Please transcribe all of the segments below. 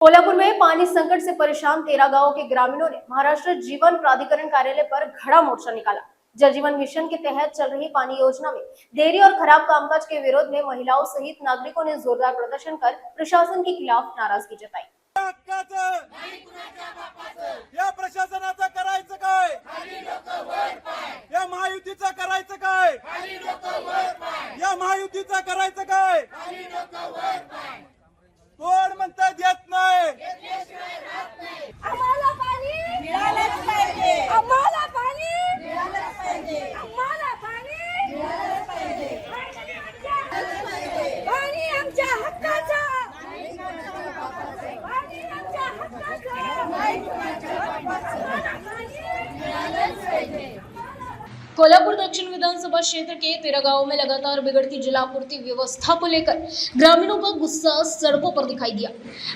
कोल्हापुर में पानी संकट से परेशान 13 गांवों के ग्रामीणों ने महाराष्ट्र जीवन प्राधिकरण कार्यालय पर खड़ा मोर्चा निकाला। जल जीवन मिशन के तहत चल रही पानी योजना में देरी और खराब कामकाज के विरोध में महिलाओं सहित नागरिकों ने जोरदार प्रदर्शन कर प्रशासन के खिलाफ नाराजगी जताई। या प्रशासनाचं करायचं काय? या महायुतीचं करायचं काय? या महायुतीचं करायचं काय? कोण म्हणतं देत नाही? आम्हाला पाणी मिळालंच पाहिजे, आम्हाला पाणी मिळालंच पाहिजे, आम्हाला पाणी मिळालंच पाहिजे, पाणी आमच्या हक्काचं, पाणी आमच्या हक्काचं, मिळालंच पाहिजे। कोल्हापुर दक्षिण विधानसभा क्षेत्र के 13 गांवों में लगातार बिगड़ती जलापूर्ति व्यवस्था को लेकर ग्रामीणों का गुस्सा सड़कों पर दिखाई दिया।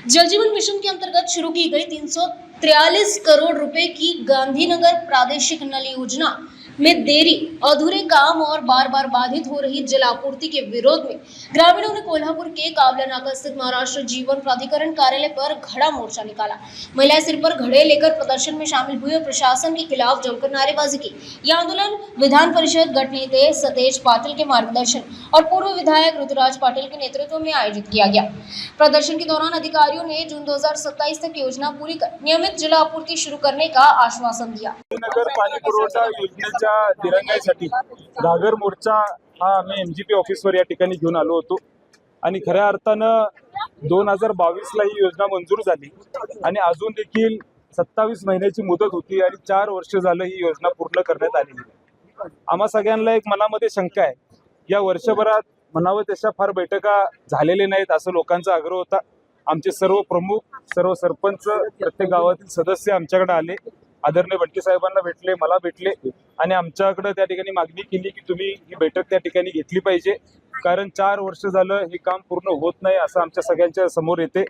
जल जीवन मिशन के अंतर्गत शुरू की गई 343 करोड़ रुपए की गांधीनगर प्रादेशिक नल योजना में देरी, अधूरे काम और बार बार बाधित हो रही जलापूर्ति के विरोध में ग्रामीणों ने कोल्हापुर के कावला नाका स्थित महाराष्ट्र जीवन प्राधिकरण कार्यालय पर खड़ा मोर्चा निकाला। महिलाएं सिर पर घड़े लेकर प्रदर्शन में शामिल हुई और प्रशासन के खिलाफ जमकर नारेबाजी की। यह आंदोलन विधान परिषद गठ नेता सतेज पाटिल के मार्गदर्शन और पूर्व विधायक ऋतुराज पाटिल के नेतृत्व में आयोजित किया गया। प्रदर्शन के दौरान अधिकारियों ने जून 2027 तक योजना पूरी कर नियमित जलापूर्ति शुरू करने का आश्वासन दिया। नगर पाणी पुरवठा योजनेच्या दिरंगाईसाठी घागर मोर्चा हा आम्ही एमजीपी ऑफिसवर या ठिकाणी घेऊन आलो होतो आणि खऱ्या अर्थानं 2022 ला ही योजना मंजूर झाली आणि अजून देखील 27 महिन्याची मुदत होती आणि 4 वर्ष झालं ही योजना पूर्ण करण्यात आलेली आहे। आम्हा सगळ्यांना एक मनामध्ये शंका आहे, या वर्षभरात म्हणावं तशा फार बैठका झालेल्या नाहीत असं लोकांचा आग्रह होता। आमचे सर्व प्रमुख, सर्व सरपंच, प्रत्येक गावातील सदस्य आमच्याकडे आले, आदरणीय बंटी साहेबांना भेटले, मला भेटले आणि आमच्याकडे त्या ठिकाणी मागणी केली की तुम्ही ही बैठक त्या ठिकाणी घेतली पाहिजे, कारण 4 वर्ष झालं हे काम पूर्ण होत नाही असं आमच्या सगळ्यांच्या समोर येते।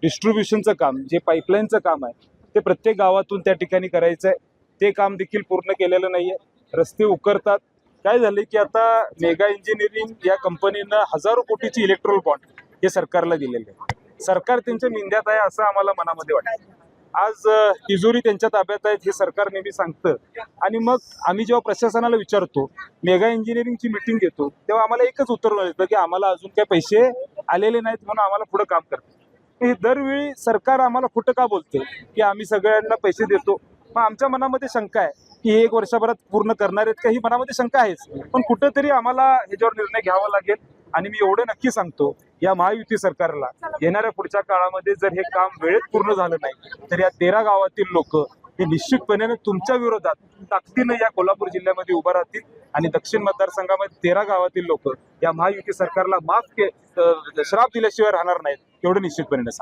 डिस्ट्रीब्युशनचं काम, जे पाईपलाईनचं काम आहे ते प्रत्येक गावातून त्या ठिकाणी करायचं आहे, ते काम देखील पूर्ण केलेलं नाहीये। रस्ते उकरतात। काय झाले की आता मेगा इंजिनिअरिंग या कंपनीनं हजारो कोटीची इलेक्ट्रोल बॉन्ड हे सरकारला दिलेले आहे। सरकार त्यांच्या निंद्यात आहे असं आम्हाला मनामध्ये वाटतं। आज तिजोरी त्यांच्या ताब्यात आहेत हे सरकार नेहमी सांगतं आणि मग आम्ही जेव्हा प्रशासनाला विचारतो, मेगा इंजिनिअरिंगची मीटिंग घेतो, तेव्हा आम्हाला एकच उत्तर मिळतं की आम्हाला अजून काही पैसे आलेले नाहीत म्हणून आम्हाला पुढे काम करतो। हे दरवेळी सरकार आम्हाला खोटं का बोलते की आम्ही सगळ्यांना पैसे देतो। मग आमच्या मनामध्ये शंका आहे की हे 1 वर्षभरात पूर्ण करणार आहेत का, ही मनामध्ये शंका आहेच, पण कुठेतरी आम्हाला ह्याच्यावर निर्णय घ्यावा लागेल। आणि मी एवढं नक्की सांगतो, या महायुती सरकारला येणाऱ्या पुढच्या काळामध्ये जर हे काम वेळेत पूर्ण झालं नाही तर या 13 गावातील लोक हे निश्चितपणे तुमच्या विरोधात ताकदीने या कोल्हापूर जिल्ह्यामध्ये उभा राहतील आणि दक्षिण मतदारसंघामध्ये 13 गावातील लोक या महायुती सरकारला श्राप दिल्याशिवाय राहणार नाहीत, एवढं निश्चितपणे सांगतो।